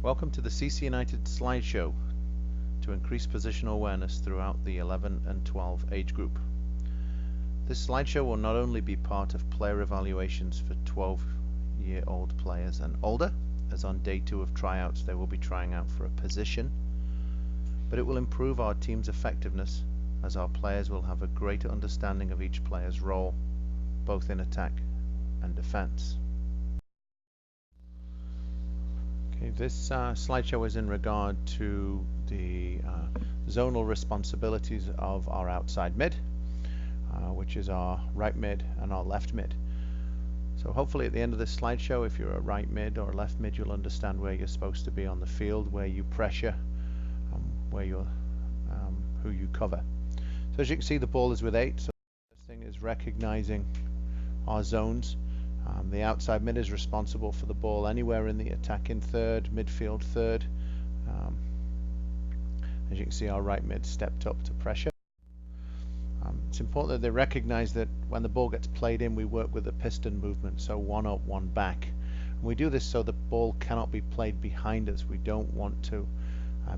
Welcome to the CC United slideshow to increase positional awareness throughout the 11 and 12 age group. This slideshow will not only be part of player evaluations for 12-year-old players and older, as on day 2 of tryouts they will be trying out for a position, but it will improve our team's effectiveness as our players will have a greater understanding of each player's role, both in attack and defense. This slideshow is in regard to the zonal responsibilities of our outside mid, which is our right mid and our left mid. So hopefully at the end of this slideshow, if you're a right mid or a left mid, you'll understand where you're supposed to be on the field, where you pressure, where you're, who you cover. So as you can see, the ball is with 8. So the first thing is recognizing our zones. The outside mid is responsible for the ball anywhere in the attacking third, midfield third. As you can see, our right mid stepped up to pressure. It's important that they recognize that when the ball gets played in, we work with a piston movement, so one up, one back. And we do this so the ball cannot be played behind us. We don't want to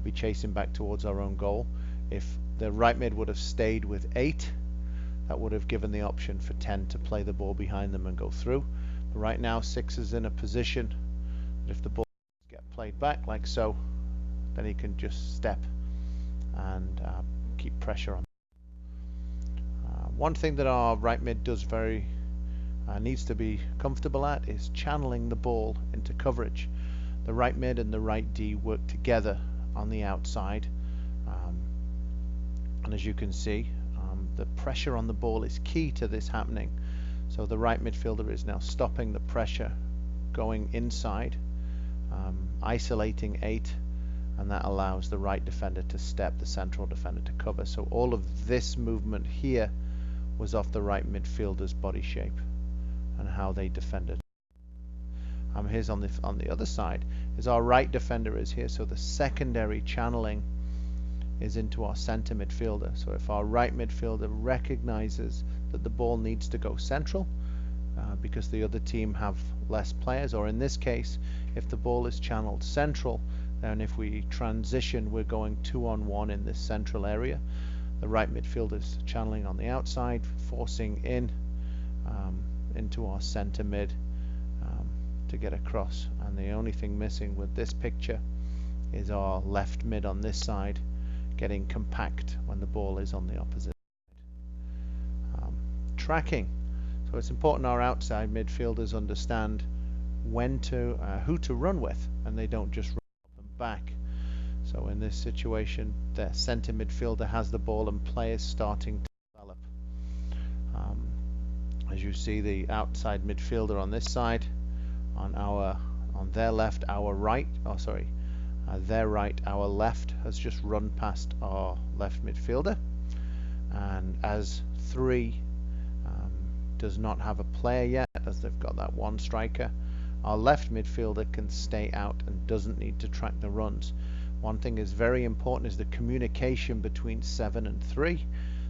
be chasing back towards our own goal. If the right mid would have stayed with 8, that would have given the option for 10 to play the ball behind them and go through. But right now 6 is in a position that if the ball gets played back like so, then he can just step and keep pressure on. One thing that our right mid does needs to be comfortable at is channeling the ball into coverage. The right mid and the right D work together on the outside, and as you can see, the pressure on the ball is key to this happening. So the right midfielder is now stopping the pressure going inside, isolating 8, and that allows the right defender to step, the central defender to cover. So all of this movement here was off the right midfielder's body shape and how they defended. Here's on the other side is our right defender is here, so the secondary channeling is into our center midfielder. So if our right midfielder recognizes that the ball needs to go central because the other team have less players, or in this case if the ball is channeled central, then if we transition we're going 2-on-1 in this central area, the right midfielder is channeling on the outside, forcing in into our center mid to get across. And the only thing missing with this picture is our left mid on this side getting compact when the ball is on the opposite side. Tracking. So it's important our outside midfielders understand when to who to run with, and they don't just run them back. So in this situation, the center midfielder has the ball and play is starting to develop. As you see, the outside midfielder on this side, on their left, our right, their right, our left has just run past our left midfielder, and as 3 does not have a player yet, as they've got that one striker, our left midfielder can stay out and doesn't need to track the runs. One thing is very important is the communication between 7 and 3.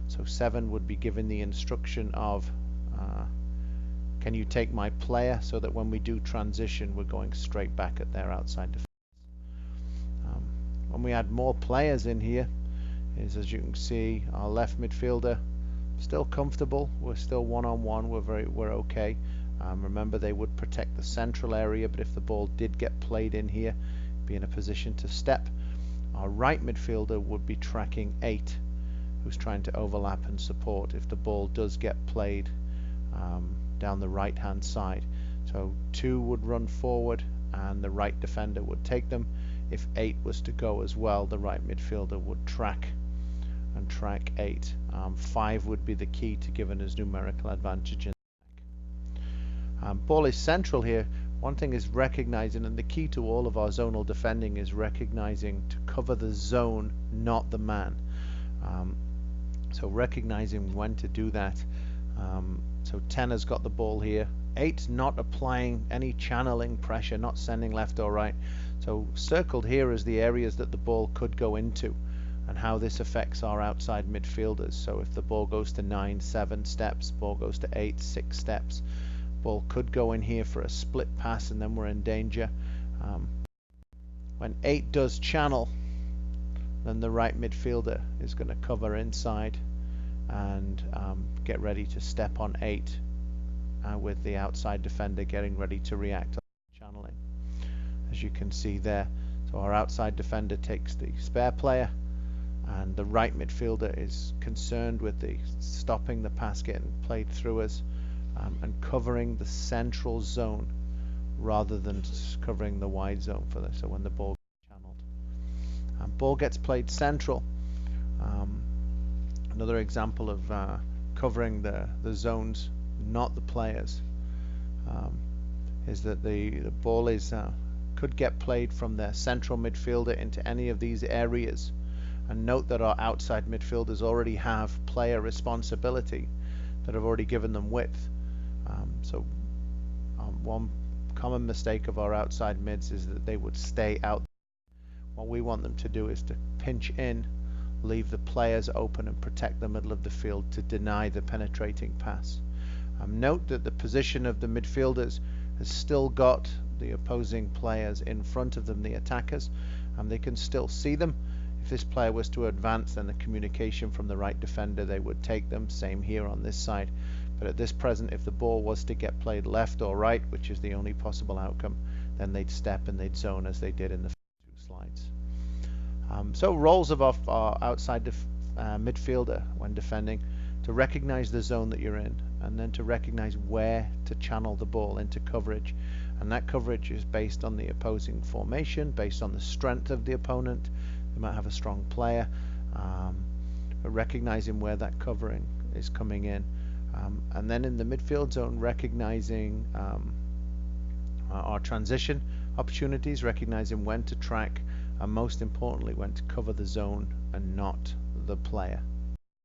So 7 would be given the instruction of can you take my player, so that when we do transition we're going straight back at their outside defense. When we add more players in here, is as you can see, our left midfielder still comfortable, we're still 1-on-1, we're okay. Remember, they would protect the central area, but if the ball did get played in here, be in a position to step. Our right midfielder would be tracking 8, who's trying to overlap and support if the ball does get played down the right hand side. So 2 would run forward and the right defender would take them. If 8 was to go as well, the right midfielder would track 8. 5 would be the key to giving us numerical advantage in the attack. Ball is central here. One thing is recognizing, and the key to all of our zonal defending is recognizing to cover the zone, not the man. So recognizing when to do that. So 10 has got the ball here. 8 not applying any channeling pressure, not sending left or right. So circled here is the areas that the ball could go into and how this affects our outside midfielders. So if the ball goes to 9, 7 steps, ball goes to 8, 6 steps, ball could go in here for a split pass and then we're in danger. When 8 does channel, then the right midfielder is going to cover inside and get ready to step on 8 with the outside defender getting ready to react on channeling, as you can see there. So our outside defender takes the spare player, and the right midfielder is concerned with the stopping the pass getting played through us and covering the central zone rather than covering the wide zone for this. So when the ball gets channeled, ball gets played central. Another example of covering the zones, not the players, is that the ball is could get played from their central midfielder into any of these areas. And note that our outside midfielders already have player responsibility, that have already given them width. So one common mistake of our outside mids is that they would stay out. What we want them to do is to pinch in, leave the players open and protect the middle of the field to deny the penetrating pass. Note that the position of the midfielders has still got the opposing players in front of them, the attackers, and they can still see them. If this player was to advance, then the communication from the right defender, they would take them. Same here on this side. But at this present, if the ball was to get played left or right, which is the only possible outcome, then they'd step and they'd zone as they did in the first 2 slides. So roles of our outside midfielder when defending: to recognize the zone that you're in, and then to recognize where to channel the ball into coverage. And that coverage is based on the opposing formation, based on the strength of the opponent. They might have a strong player, but recognizing where that covering is coming in. And then in the midfield zone, recognizing our transition opportunities, recognizing when to track, and most importantly, when to cover the zone and not the player.